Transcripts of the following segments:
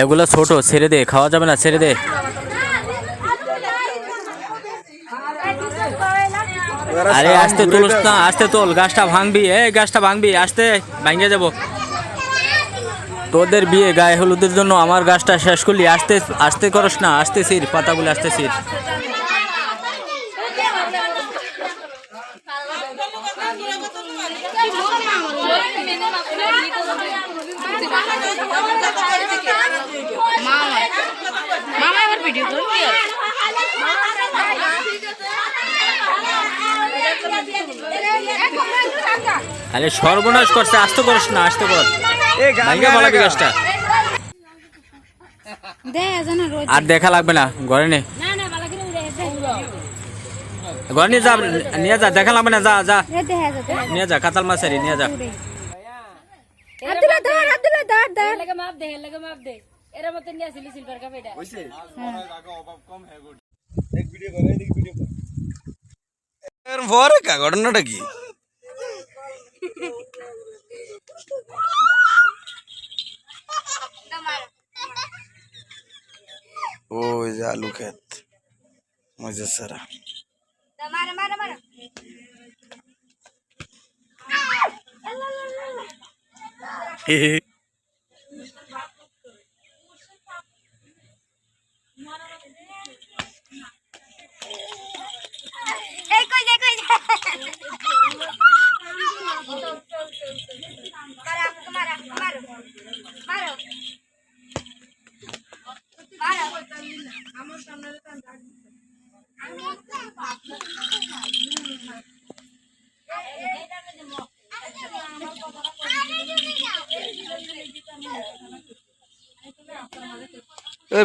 এগুলো ছোট, ছেড়ে দে, খাওয়া যাবে না, ছেড়ে দে। আরে আস্তে তুলস না, আস্তে তোল, গাছটা ভাঙবি, এই গাছটা ভাঙবি, আস্তে ভাঙে যাব। তোদের বিয়ে গায়ে হলুদের জন্য আমার গাছটা শেষ করলি, আস্তে আস্তে করস না, আস্তে ছিঁড় পাতাগুলো, আস্তে ছিঁড়। আরে সর্বনাশ করছে, আস্তে করস না, আস্তে কর, ভাঙে পালাবি গাছটা। আর দেখা লাগবে না, ঘরে নে, ঘরে নিয়ে যা, নিয়ে যা, দেখা লাগবে না, যা যা নিয়ে যা, কাতাল মাছারি নিয়ে যা। ঘটনাটা কি? ওই যে আলু ক্ষেত মজা সারা।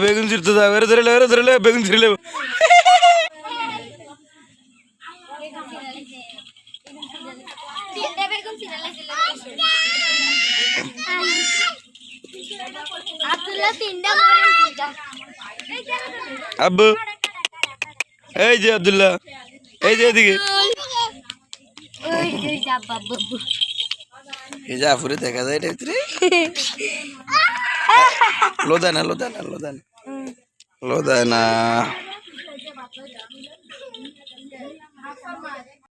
বেগুন ছিড়তে যাও, এরে ধরে বেগুন ছিড়লে। আব্বু এই যে আব্দুল্লাহ, এই যে এদিকে জাফরে দেখা যায় এটা ভিতরে। লোদানা লোদানা লোদানা লোদানা